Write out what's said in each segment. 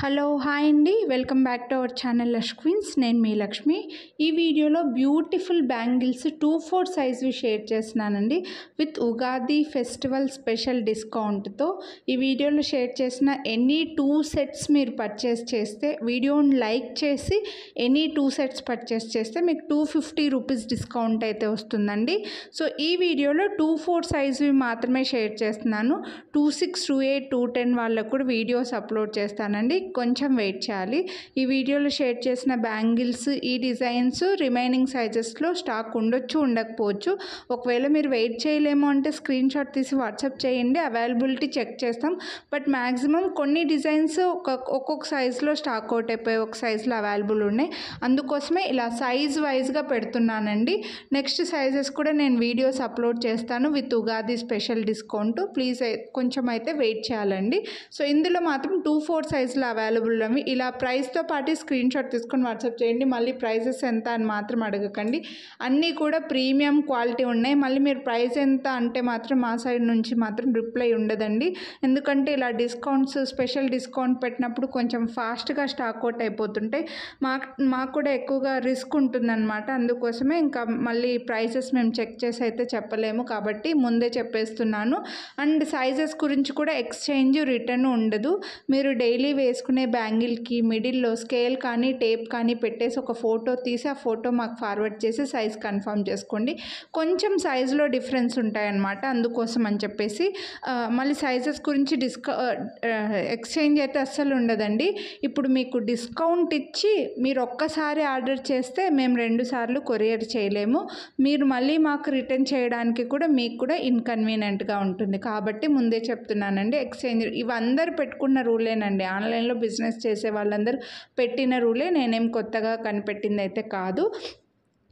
Hello hi అండి, welcome back to our channel Lush Queens. నేను మీ లక్ష్మి. ఈ వీడియోలో బ్యూటిఫుల్ బ్యాంగిల్స్ 2/4 సైజ్వి షేర్ చేస్తున్నానండి విత్ ఉగాది ఫెస్టివల్ స్పెషల్ డిస్కౌంట్తో. ఈ వీడియోలో షేర్ చేసిన ఎనీ 2 సెట్స్ మీరు పర్చేస్ చేస్తే, వీడియోని లైక్ చేసి ఎనీ 2 సెట్స్ పర్చేస్ చేస్తే మీకు 250 రూపీస్ డిస్కౌంట్ అయితే వస్తుందండి. సో ఈ వీడియోలో 2/4 సైజ్వి మాత్రమే షేర్ చేస్తున్నాను. 2/6, 2/8, 2/10 వాళ్ళకు కూడా వీడియోస్ అప్లోడ్ చేస్తానండి. కొంచెం వెయిట్ చేయాలి. ఈ వీడియోలో షేర్ చేసిన బ్యాంగిల్స్, ఈ డిజైన్స్ రిమైనింగ్ సైజెస్లో స్టాక్ ఉండొచ్చు, ఉండకపోవచ్చు. ఒకవేళ మీరు వెయిట్ చేయలేము అంటే స్క్రీన్ షాట్ తీసి వాట్సాప్ చేయండి, అవైలబిలిటీ చెక్ చేస్తాం. బట్ మ్యాక్సిమం కొన్ని డిజైన్స్ ఒక్కొక్క సైజులో స్టాక్ అవుట్ అయిపోయి ఒక సైజులో అవైలబుల్ ఉన్నాయి. అందుకోసమే ఇలా సైజ్ వైజ్గా పెడుతున్నానండి. నెక్స్ట్ సైజెస్ కూడా నేను వీడియోస్ అప్లోడ్ చేస్తాను with Ugadi special discount. Please కొంచెం అయితే వెయిట్ చేయాలండి. సో ఇందులో మాత్రం 2/4 సైజులో అవైలబుల్ అవి. ఇలా ప్రైస్తో పాటు స్క్రీన్ షాట్ తీసుకొని వాట్సాప్ చేయండి. మళ్ళీ ప్రైజెస్ ఎంత అని మాత్రం అడగకండి. అన్నీ కూడా ప్రీమియం క్వాలిటీ ఉన్నాయి. మళ్ళీ మీరు ప్రైస్ ఎంత అంటే మాత్రం మా సైడ్ నుంచి మాత్రం రిప్లై ఉండదండి. ఎందుకంటే ఇలా డిస్కౌంట్స్, స్పెషల్ డిస్కౌంట్ పెట్టినప్పుడు కొంచెం ఫాస్ట్గా స్టాక్ అవుట్ అయిపోతుంటాయి. మాకు కూడా ఎక్కువగా రిస్క్ ఉంటుందన్నమాట. అందుకోసమే ఇంకా మళ్ళీ ప్రైసెస్ మేము చెక్ చేసి అయితే చెప్పలేము, కాబట్టి ముందే చెప్పేస్తున్నాను. అండ్ సైజెస్ గురించి కూడా ఎక్స్చేంజ్, రిటర్న్ ఉండదు. మీరు డైలీ వేసుకునే బ్యాంగిల్కి మిడిల్లో స్కేల్ కానీ టేప్ కానీ పెట్టేసి ఒక ఫోటో తీసి ఆ ఫోటో మాకు ఫార్వర్డ్ చేసి సైజ్ కన్ఫర్మ్ చేసుకోండి. కొంచెం సైజులో డిఫరెన్స్ ఉంటాయన్నమాట. అందుకోసం అని చెప్పేసి మళ్ళీ సైజెస్ గురించి ఎక్స్చేంజ్ అయితే అస్సలు ఉండదండి. ఇప్పుడు మీకు డిస్కౌంట్ ఇచ్చి మీరు ఒక్కసారి ఆర్డర్ చేస్తే మేము 2 సార్లు కొరియర్ చేయలేము. మీరు మళ్ళీ మాకు రిటర్న్ చేయడానికి కూడా మీకు కూడా ఇన్కన్వీనియంట్గా ఉంటుంది. కాబట్టి ముందే చెప్తున్నానండి. ఎక్స్చేంజ్ ఇవి అందరు పెట్టుకున్న రూలేనండి. ఆన్లైన్లో బిజినెస్ చేసే వాళ్ళందరూ పెట్టిన రూలే, నేనేం కొత్తగా కనిపెట్టింది అయితే కాదు.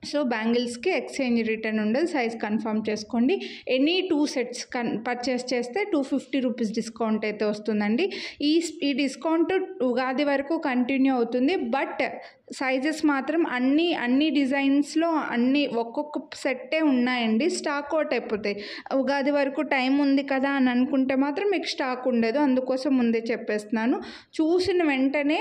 సో బ్యాంగిల్స్కి ఎక్స్చేంజ్, రిటర్న్ ఉండదు. సైజ్ కన్ఫర్మ్ చేసుకోండి. ఎనీ 2 సెట్స్ పర్చేస్ చేస్తే 250 రూపీస్ డిస్కౌంట్ అయితే వస్తుందండి. ఈ డిస్కౌంట్ ఉగాది వరకు కంటిన్యూ అవుతుంది. బట్ సైజెస్ మాత్రం అన్ని డిజైన్స్లో ఒక్కొక్క సెట్టే ఉన్నాయండి. స్టాక్ అవుట్ అయిపోతాయి. ఉగాది వరకు టైం ఉంది కదా అని అనుకుంటే మాత్రం మీకు స్టాక్ ఉండదు. అందుకోసం ముందే చెప్పేస్తున్నాను. చూసిన వెంటనే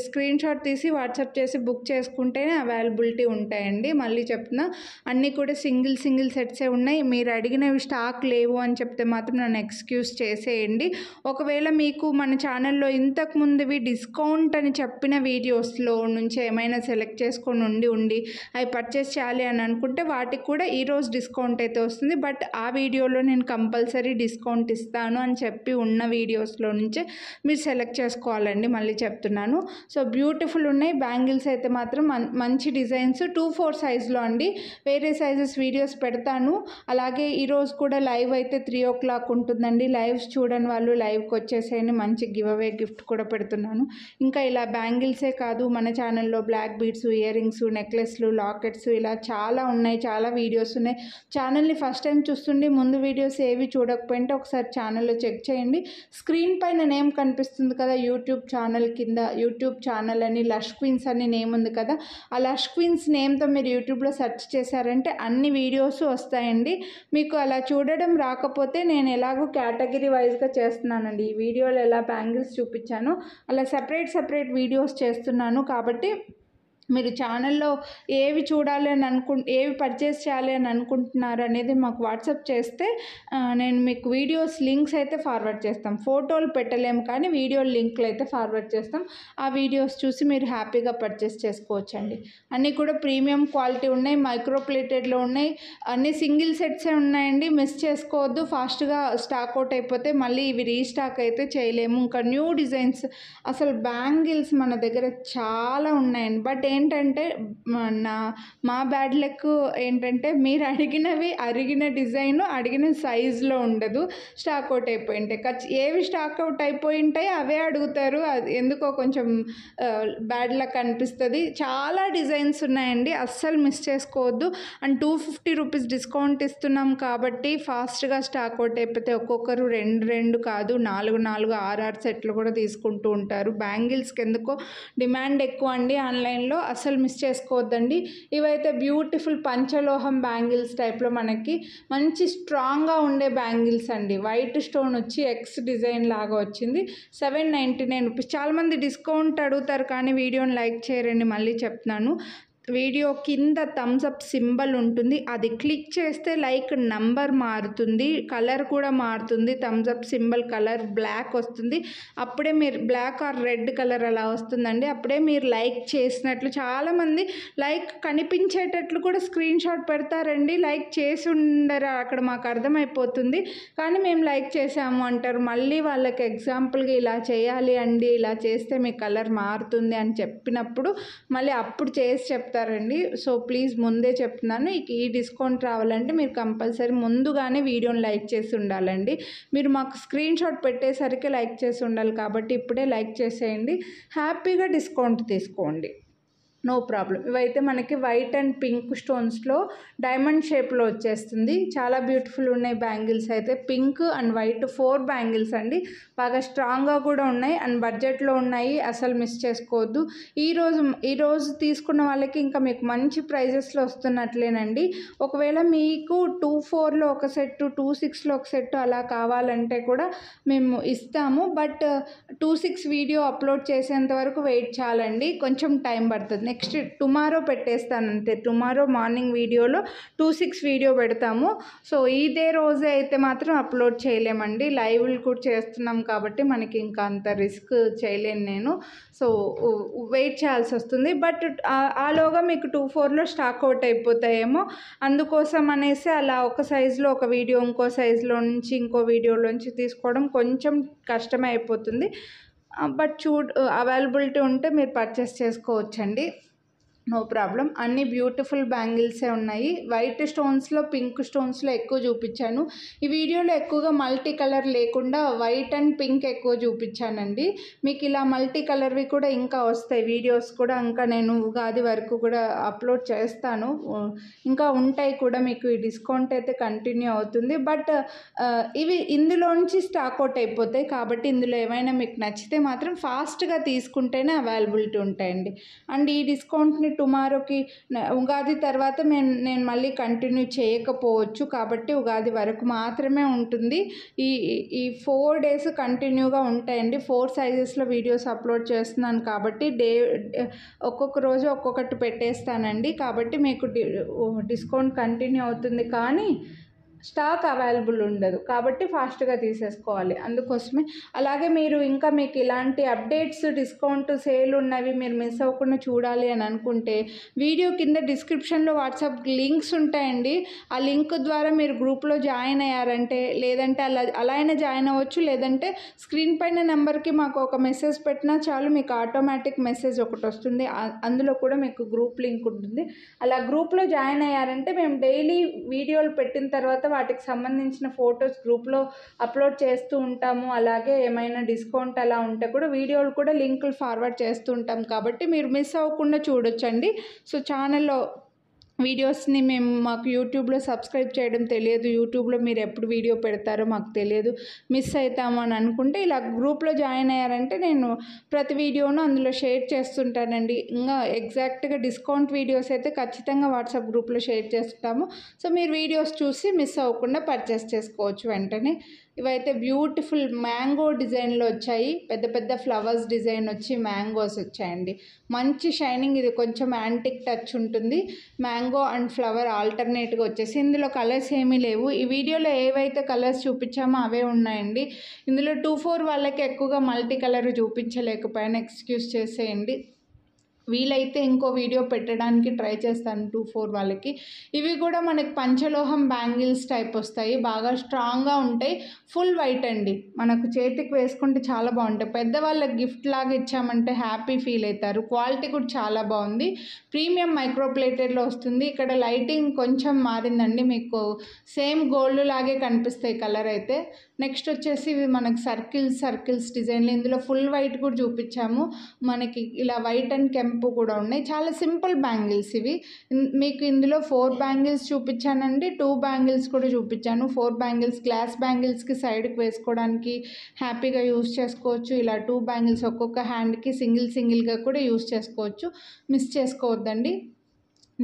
స్క్రీన్ షాట్ తీసి వాట్సాప్ చేసి బుక్ చేసుకుంటేనే అవైలబిలిటీ ఉంటాయండి. మళ్ళీ చెప్తున్నా, అన్నీ కూడా సింగిల్ సెట్సే ఉన్నాయి. మీరు అడిగినవి స్టాక్ లేవు అని చెప్తే మాత్రం నన్ను ఎక్స్క్యూజ్ చేసేయండి. ఒకవేళ మీకు మన ఛానల్లో ఇంతకు ముందువి డిస్కౌంట్ అని చెప్పిన వీడియోస్లో నుంచి ఏమైనా సెలెక్ట్ చేసుకొని ఉండి అవి పర్చేస్ చేయాలి అని అనుకుంటే వాటికి కూడా ఈరోజు డిస్కౌంట్ అయితే వస్తుంది. బట్ ఆ వీడియోలో నేను కంపల్సరీ డిస్కౌంట్ ఇస్తాను అని చెప్పి ఉన్న వీడియోస్లో నుంచే మీరు సెలెక్ట్ చేసుకోవాలండి. మళ్ళీ చెప్తున్నాను. సో బ్యూటిఫుల్ ఉన్నాయి బ్యాంగిల్స్ అయితే మాత్రం మంచి డిజైన్స్ 2/4 సైజులో అండి. వేరే సైజెస్ వీడియోస్ పెడతాను. అలాగే ఈరోజు కూడా లైవ్ అయితే 3 o'clock ఉంటుందండి. లైవ్స్ చూడని వాళ్ళు లైవ్కి వచ్చేసేయండి. మంచి గివ్ అవే గిఫ్ట్ కూడా పెడుతున్నాను. ఇంకా ఇలా బ్యాంగిల్సే కాదు, మన ఛానల్లో బ్లాక్ బీడ్స్, ఇయర్ రింగ్స్, నెక్లెస్లు, లాకెట్స్ ఇలా చాలా ఉన్నాయి. చాలా వీడియోస్ ఉన్నాయి. ఛానల్ని ఫస్ట్ టైం చూస్తుండి ముందు వీడియోస్ ఏవి చూడకపోయింటే ఒకసారి ఛానల్లో చెక్ చేయండి. స్క్రీన్ పైన నేమ్ కనిపిస్తుంది కదా, యూట్యూబ్ ఛానల్ కింద యూట్యూబ్ ఛానల్ అని లష్ క్వీన్స్ అని నేమ్ ఉంది కదా, ఆ లష్ క్వీన్స్ నేమ్తో మీరు యూట్యూబ్లో సెర్చ్ చేశారంటే అన్ని వీడియోస్ వస్తాయండి. మీకు అలా చూడడం రాకపోతే నేను ఎలాగో కేటగిరీ వైజ్గా చేస్తున్నానండి. ఈ వీడియోలో ఎలా బ్యాంగిల్స్ చూపించానో అలా సెపరేట్ వీడియోస్ చేస్తున్నాను. కాబట్టి మీరు ఛానల్లో ఏవి చూడాలి అని ఏవి పర్చేస్ చేయాలి అని అనుకుంటున్నారు అనేది మాకు వాట్సాప్ చేస్తే నేను మీకు వీడియోస్ లింక్స్ అయితే ఫార్వర్డ్ చేస్తాం. ఫోటోలు పెట్టలేము కానీ వీడియో లింక్లు అయితే ఫార్వర్డ్ చేస్తాం. ఆ వీడియోస్ చూసి మీరు హ్యాపీగా పర్చేస్ చేసుకోవచ్చండి. అన్నీ కూడా ప్రీమియం క్వాలిటీ ఉన్నాయి. మైక్రో ప్లేటెడ్లో ఉన్నాయి. అన్నీ సింగిల్ సెట్సే ఉన్నాయండి. మిస్ చేసుకోవద్దు. ఫాస్ట్గా స్టాక్ అవుట్ అయిపోతే మళ్ళీ ఇవి రీస్టాక్ అయితే చేయలేము. ఇంకా న్యూ డిజైన్స్, అసలు బ్యాంగిల్స్ మన దగ్గర చాలా ఉన్నాయండి. బట్ ఏంటంటే మా బ్యాడ్ లక్ ఏంటంటే మీరు అడిగిన డిజైన్ అడిగిన సైజులో ఉండదు. స్టాక్ అవుట్ అయిపోయి ఉంటాయి. ఏవి స్టాక్ అవుట్ అయిపోయి ఉంటాయి అవే అడుగుతారు. అది ఎందుకో కొంచెం బ్యాడ్ లక్ అనిపిస్తుంది. చాలా డిజైన్స్ ఉన్నాయండి. అస్సలు మిస్ చేసుకోవద్దు. అండ్ 250 రూపీస్ డిస్కౌంట్ ఇస్తున్నాం కాబట్టి ఫాస్ట్గా స్టాక్ అవుట్ అయిపోతే ఒక్కొక్కరు 2 కాదు 4, 6 సెట్లు కూడా తీసుకుంటూ ఉంటారు. బ్యాంగిల్స్కి ఎందుకో డిమాండ్ ఎక్కువ అండి ఆన్లైన్లో. అసలు మిస్ చేసుకోవద్దండి. ఇవైతే బ్యూటిఫుల్ పంచలోహం బ్యాంగిల్స్ టైప్లో మనకి మంచి స్ట్రాంగ్గా ఉండే బ్యాంగిల్స్ అండి. వైట్ స్టోన్ వచ్చి ఎక్స్ డిజైన్ లాగా వచ్చింది. 799 రూపీస్. చాలామంది డిస్కౌంట్ అడుగుతారు కానీ వీడియోని లైక్ చేయరండి. మళ్ళీ చెప్తున్నాను, వీడియో కింద థమ్స్ అప్ సింబల్ ఉంటుంది, అది క్లిక్ చేస్తే లైక్ నంబర్ మారుతుంది, కలర్ కూడా మారుతుంది. Thumbs up symbol colour black వస్తుంది, అప్పుడే మీరు బ్లాక్ ఆర్ రెడ్ కలర్ అలా వస్తుందండి, అప్పుడే మీరు లైక్ చేసినట్లు. చాలామంది లైక్ కనిపించేటట్లు కూడా స్క్రీన్ షాట్ పెడతారండి, లైక్ చేసి ఉండరు, అక్కడ మాకు అర్థమైపోతుంది, కానీ మేము లైక్ చేసాము అంటారు. మళ్ళీ వాళ్ళకి ఎగ్జాంపుల్గా ఇలా చేయాలి అండి, ఇలా చేస్తే మీ కలర్ మారుతుంది అని చెప్పినప్పుడు మళ్ళీ అప్పుడు చేసి చెప్తారండి. సో ప్లీజ్ ముందే చెప్తున్నాను, ఈ డిస్కౌంట్ రావాలంటే మీరు కంపల్సరీ ముందుగానే వీడియోని లైక్ చేసి ఉండాలండి. మీరు మాకు స్క్రీన్ షాట్ పెట్టేసరికి లైక్ చేసి ఉండాలి, కాబట్టి ఇప్పుడే లైక్ చేసేయండి, హ్యాపీగా డిస్కౌంట్ తీసుకోండి, నో ప్రాబ్లం. ఇవైతే మనకి వైట్ అండ్ పింక్ స్టోన్స్లో డైమండ్ షేప్లో వచ్చేస్తుంది. చాలా బ్యూటిఫుల్ ఉన్నాయి బ్యాంగిల్స్ అయితే. పింక్ అండ్ వైట్ 4 బ్యాంగిల్స్ అండి, బాగా స్ట్రాంగ్గా కూడా ఉన్నాయి అండ్ బడ్జెట్లో ఉన్నాయి, అసలు మిస్ చేసుకోవద్దు. ఈరోజు తీసుకున్న వాళ్ళకి ఇంకా మీకు మంచి ప్రైజెస్లో వస్తున్నట్లేనండి. ఒకవేళ మీకు 24లో ఒక సెట్, 26లో ఒక సెట్ అలా కావాలంటే కూడా మేము ఇస్తాము, బట్ 26 వీడియో అప్లోడ్ చేసేంత వరకు వెయిట్ చేయాలండి, కొంచెం టైం పడుతుంది. నెక్స్ట్ టుమారో పెట్టేస్తాను అంతే, టుమారో మార్నింగ్ వీడియోలో 26 వీడియో పెడతాము. సో ఇదే రోజే అయితే మాత్రం అప్లోడ్ చేయలేమండి, లైవ్లు కూడా చేస్తున్నాం కాబట్టి మనకి ఇంకా అంత రిస్క్ చేయలేను నేను, సో వెయిట్ చేయాల్సి వస్తుంది. బట్ ఆలోగా మీకు 24లో స్టాక్ అవుట్ అయిపోతాయేమో, అందుకోసం అనేసి అలా ఒక సైజులో ఒక వీడియో, ఇంకో సైజులో నుంచి ఇంకో వీడియోలోంచి తీసుకోవడం కొంచెం కష్టమే అయిపోతుంది. బట్ అవైలబిలిటీ ఉంటే మీరు పర్చేస్ చేసుకోవచ్చండి, నో ప్రాబ్లం. అన్ని బ్యూటిఫుల్ బ్యాంగిల్సే ఉన్నాయి. వైట్ స్టోన్స్లో, పింక్ స్టోన్స్లో ఎక్కువ చూపించాను. ఈ వీడియోలో ఎక్కువగా మల్టీ కలర్ లేకుండా వైట్ అండ్ పింక్ ఎక్కువ చూపించానండి. మీకు ఇలా మల్టీ కలర్వి కూడా ఇంకా వస్తాయి వీడియోస్ కూడా, ఇంకా నేను ఉగాది వరకు కూడా అప్లోడ్ చేస్తాను, ఇంకా ఉంటాయి కూడా. మీకు ఈ డిస్కౌంట్ అయితే కంటిన్యూ అవుతుంది, బట్ ఇవి ఇందులోంచి స్టాక్ అవుట్ అయిపోతాయి, కాబట్టి ఇందులో ఏమైనా మీకు నచ్చితే మాత్రం ఫాస్ట్గా తీసుకుంటేనే అవైలబిలిటీ ఉంటాయండి. అండ్ ఈ డిస్కౌంట్ని టుమారోకి, ఉగాది తర్వాత నేను మళ్ళీ కంటిన్యూ చేయకపోవచ్చు, కాబట్టి ఉగాది వరకు మాత్రమే ఉంటుంది. ఈ 4 days కంటిన్యూగా ఉంటాయండి. 4 సైజెస్లో వీడియోస్ అప్లోడ్ చేస్తున్నాను కాబట్టి ఒక్కొక్క రోజు ఒక్కొక్కటి పెట్టేస్తానండి, కాబట్టి మీకు డిస్కౌంట్ కంటిన్యూ అవుతుంది, కానీ స్టాక్ అవైలబుల్ ఉండదు, కాబట్టి ఫాస్ట్గా తీసేసుకోవాలి, అందుకోసమే. అలాగే మీరు ఇంకా మీకు ఇలాంటి అప్డేట్స్, డిస్కౌంట్, సేల్ ఉన్నవి మీరు మిస్ అవ్వకుండా చూడాలి అని అనుకుంటే వీడియో కింద డిస్క్రిప్షన్లో వాట్సాప్ లింక్స్ ఉంటాయండి, ఆ లింక్ ద్వారా మీరు గ్రూప్లో జాయిన్ అయ్యారంటే, లేదంటే అలా అయినా జాయిన్ అవ్వచ్చు, లేదంటే స్క్రీన్ పైన నెంబర్కి మాకు ఒక మెసేజ్ పెట్టినా చాలు, మీకు ఆటోమేటిక్ మెసేజ్ ఒకటి వస్తుంది, అందులో కూడా మీకు గ్రూప్ లింక్ ఉంటుంది. అలా గ్రూప్లో జాయిన్ అయ్యారంటే మేము డైలీ వీడియోలు పెట్టిన తర్వాత వాటికి సంబంధించిన ఫొటోస్ గ్రూప్లో అప్లోడ్ చేస్తూ ఉంటాము. అలాగే ఏమైనా డిస్కౌంట్ అలా ఉంటే కూడా వీడియోలు కూడా లింకులు ఫార్వర్డ్ చేస్తూ ఉంటాం, కాబట్టి మీరు మిస్ అవ్వకుండా చూడొచ్చండి. సో ఛానల్లో వీడియోస్ని మాకు యూట్యూబ్లో సబ్స్క్రైబ్ చేయడం తెలియదు, యూట్యూబ్లో మీరు ఎప్పుడు వీడియో పెడతారో మాకు తెలియదు, మిస్ అవుతాము అని అనుకుంటే ఇలా గ్రూప్లో జాయిన్ అయ్యారంటే నేను ప్రతి వీడియోను అందులో షేర్ చేస్తుంటానండి. ఇంకా ఎగ్జాక్ట్గా డిస్కౌంట్ వీడియోస్ అయితే ఖచ్చితంగా వాట్సాప్ గ్రూప్లో షేర్ చేస్తాము. సో మీరు వీడియోస్ చూసి మిస్ అవ్వకుండా పర్చేస్ చేసుకోవచ్చు వెంటనే. ఇవైతే బ్యూటిఫుల్ మ్యాంగో డిజైన్లో వచ్చాయి, పెద్ద పెద్ద ఫ్లవర్స్ డిజైన్ వచ్చి మ్యాంగోస్ వచ్చాయండి, మంచి షైనింగ్, ఇది కొంచెం యాంటిక్ టచ్ ఉంటుంది. మ్యాంగో అండ్ ఫ్లవర్ ఆల్టర్నేట్గా వచ్చేసి ఇందులో కలర్స్ ఏమీ లేవు. ఈ వీడియోలో ఏవైతే కలర్స్ చూపించామో అవే ఉన్నాయండి. ఇందులో 24 వాళ్ళకి ఎక్కువగా మల్టీ కలర్ చూపించలేకపోయాను, ఎక్స్క్యూజ్ చేసేయండి. వీలైతే ఇంకో వీడియో పెట్టడానికి ట్రై చేస్తాను 24 వాళ్ళకి. ఇవి కూడా మనకి పంచలోహం బ్యాంగిల్స్ టైప్ వస్తాయి, బాగా స్ట్రాంగ్గా ఉంటాయి, ఫుల్ వైట్ అండి, మనకు చేతికి వేసుకుంటే చాలా బాగుంటాయి. పెద్దవాళ్ళకి గిఫ్ట్ లాగా ఇచ్చామంటే హ్యాపీ ఫీల్ అవుతారు. క్వాలిటీ కూడా చాలా బాగుంది, ప్రీమియం మైక్రోప్లేటెడ్లో వస్తుంది. ఇక్కడ లైటింగ్ కొంచెం మారిందండి, మీకు సేమ్ గోల్డ్ లాగే కనిపిస్తాయి కలర్ అయితే. నెక్స్ట్ వచ్చేసి ఇవి మనకి సర్కిల్స్ డిజైన్లు, ఇందులో ఫుల్ వైట్ కూడా చూపించాము, మనకి ఇలా వైట్ అండ్ కెంపు కూడా ఉన్నాయి. చాలా సింపుల్ బ్యాంగిల్స్ ఇవి. మీకు ఇందులో 4 బ్యాంగిల్స్ చూపించానండి, 2 బ్యాంగిల్స్ కూడా చూపించాను. 4 బ్యాంగిల్స్ గ్లాస్ బ్యాంగిల్స్కి సైడ్కి వేసుకోవడానికి హ్యాపీగా యూస్ చేసుకోవచ్చు. ఇలా 2 బ్యాంగిల్స్ ఒక్కొక్క హ్యాండ్కి సింగిల్గా కూడా యూస్ చేసుకోవచ్చు, మిస్ చేసుకోవద్దండి.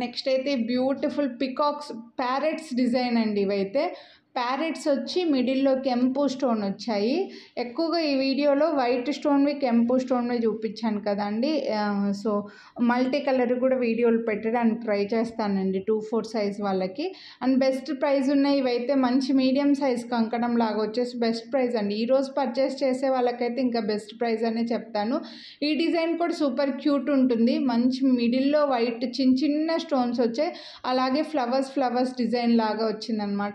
నెక్స్ట్ అయితే బ్యూటిఫుల్ పికాక్స్ ప్యారెట్స్ డిజైన్ అండి. ఇవైతే ప్యారెట్స్ వచ్చి మిడిల్లో కెంపు స్టోన్ వచ్చాయి. ఎక్కువగా ఈ వీడియోలో వైట్ స్టోన్వి కెంపు స్టోన్వి చూపించాను కదండి. సో మల్టీ కలర్ కూడా వీడియోలు పెట్టడానికి ట్రై చేస్తానండి 2-4 సైజ్ వాళ్ళకి. అండ్ బెస్ట్ ప్రైస్ ఉన్నాయి ఇవైతే. మంచి మీడియం సైజ్ కంకణం లాగా వచ్చేసి బెస్ట్ ప్రైస్ అండి. ఈరోజు పర్చేస్ చేసే వాళ్ళకైతే ఇంకా బెస్ట్ ప్రైస్ అనే చెప్తాను. ఈ డిజైన్ కూడా సూపర్ క్యూట్ ఉంటుంది. మంచి మిడిల్లో వైట్ చిన్న స్టోన్స్ వచ్చాయి, అలాగే ఫ్లవర్స్ డిజైన్ లాగా వచ్చిందనమాట.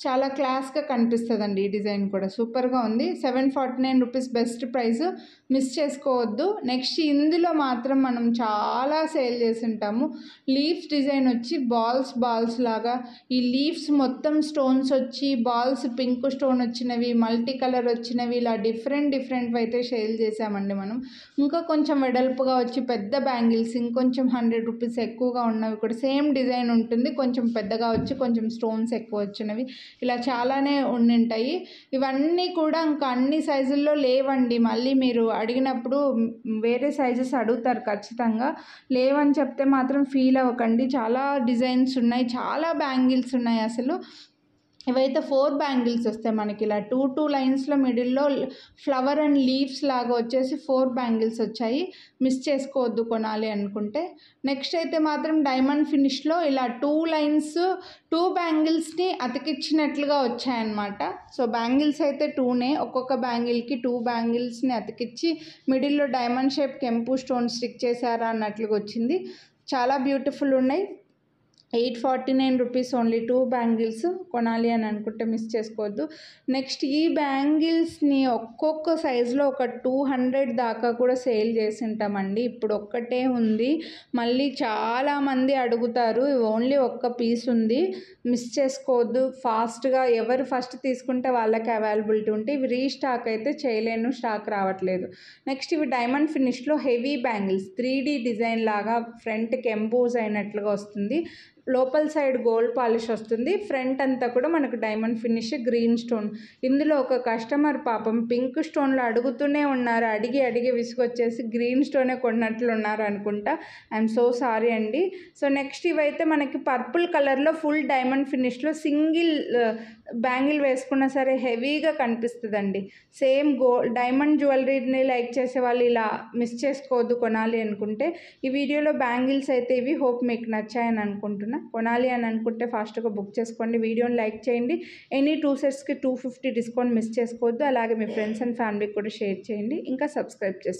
చాలా క్లాస్గా కనిపిస్తుందండి. ఈ డిజైన్ కూడా సూపర్గా ఉంది. 749 రూపీస్ బెస్ట్ ప్రైస్, మిస్ చేసుకోవద్దు. నెక్స్ట్ ఇందులో మాత్రం మనం చాలా సేల్ చేసి ఉంటాము. లీవ్స్ డిజైన్ వచ్చి బాల్స్ లాగా, ఈ లీవ్స్ మొత్తం స్టోన్స్ వచ్చి బాల్స్ పింక్ స్టోన్ వచ్చినవి, మల్టీ కలర్ వచ్చినవి, ఇలా డిఫరెంట్ అయితే సేల్ చేసామండి మనం. ఇంకా కొంచెం వెడల్పుగా వచ్చి పెద్ద బ్యాంగిల్స్, ఇంకొంచెం 100 రూపీస్ ఎక్కువగా ఉన్నవి కూడా సేమ్ డిజైన్ ఉంటుంది, కొంచెం పెద్దగా వచ్చి కొంచెం స్టోన్స్ ఎక్కువ వచ్చినవి, ఇలా చాలానే ఉండింటాయి. ఇవన్నీ కూడా ఇంకా అన్ని సైజుల్లో లేవండి. మళ్ళీ మీరు అడిగినప్పుడు వేరే సైజెస్ అడుగుతారు ఖచ్చితంగా. లేవని చెప్తే మాత్రం ఫీల్ అవ్వకండి. చాలా డిజైన్స్ ఉన్నాయి, చాలా బ్యాంగిల్స్ ఉన్నాయి అసలు. ఇవైతే 4 బ్యాంగిల్స్ వస్తాయి మనకి, ఇలా 2 లైన్స్లో మిడిల్లో ఫ్లవర్ అండ్ లీవ్స్ లాగా వచ్చేసి 4 బ్యాంగిల్స్ వచ్చాయి, మిస్ చేసుకోవద్దు కొనాలి అనుకుంటే. నెక్స్ట్ అయితే మాత్రం డైమండ్ ఫినిష్లో ఇలా 2 లైన్స్ 2 బ్యాంగిల్స్ని అతికిచ్చినట్లుగా వచ్చాయన్నమాట. సో బ్యాంగిల్స్ అయితే 2నే, ఒక్కొక్క బ్యాంగిల్కి 2 బ్యాంగిల్స్ని అతికిచ్చి మిడిల్లో డైమండ్ షేప్ కెంపు స్టోన్ స్టిక్ చేశారా అన్నట్లుగా వచ్చింది. చాలా బ్యూటిఫుల్ ఉన్నాయి. 849 రూపీస్ ఓన్లీ 2 బ్యాంగిల్స్. కొనాలి అని అనుకుంటే మిస్ చేసుకోవద్దు. నెక్స్ట్ ఈ బ్యాంగిల్స్ని ఒక్కొక్క సైజులో ఒక 200 దాకా కూడా సేల్ చేసి ఉంటామండి. ఇప్పుడు ఒక్కటే ఉంది, మళ్ళీ చాలామంది అడుగుతారు. ఓన్లీ ఒక్క పీస్ ఉంది, మిస్ చేసుకోవద్దు. ఫాస్ట్గా ఎవరు ఫస్ట్ తీసుకుంటే వాళ్ళకి అవైలబిలిటీ ఉంటే, ఇవి రీస్టాక్ అయితే చేయలేను, స్టాక్ రావట్లేదు. నెక్స్ట్ ఇవి డైమండ్ ఫినిష్లో హెవీ బ్యాంగిల్స్, 3D డిజైన్ లాగా ఫ్రంట్కి ఎంబోజ్ అయినట్లుగా వస్తుంది, లోపల సైడ్ గోల్డ్ పాలిష్ వస్తుంది, ఫ్రంట్ అంతా కూడా మనకు డైమండ్ ఫినిష్ గ్రీన్ స్టోన్. ఇందులో ఒక కస్టమర్ పాపం పింక్ స్టోన్లో అడుగుతూనే ఉన్నారు, అడిగి విసుగొచ్చేసి గ్రీన్ స్టోనే కొన్నట్లు ఉన్నారు అనుకుంటా. ఐఎమ్ సో సారీ అండి. సో నెక్స్ట్ ఇవైతే మనకి పర్పుల్ కలర్లో ఫుల్ డైమండ్ ఫినిష్లో సింగిల్ బ్యాంగిల్ వేసుకున్నా సరే హెవీగా కనిపిస్తుందండి. సేమ్ డైమండ్ జ్యువెలరీని లైక్ చేసే వాళ్ళు ఇలా మిస్ చేసుకోవద్దు కొనాలి అనుకుంటే. ఈ వీడియోలో బ్యాంగిల్స్ అయితే ఇవి. హోప్ మీకు నచ్చాయని అనుకుంటున్నా. కొనాలి అని అనుకుంటే ఫాస్ట్గా బుక్ చేసుకోండి. వీడియోని లైక్ చేయండి. ఎనీ 2 సెట్స్కి 250 డిస్కౌంట్ మిస్ చేసుకోవద్దు. అలాగే మీ ఫ్రెండ్స్ అండ్ ఫ్యామిలీకి కూడా షేర్ చేయండి. ఇంకా సబ్స్క్రైబ్ చేసుకోండి.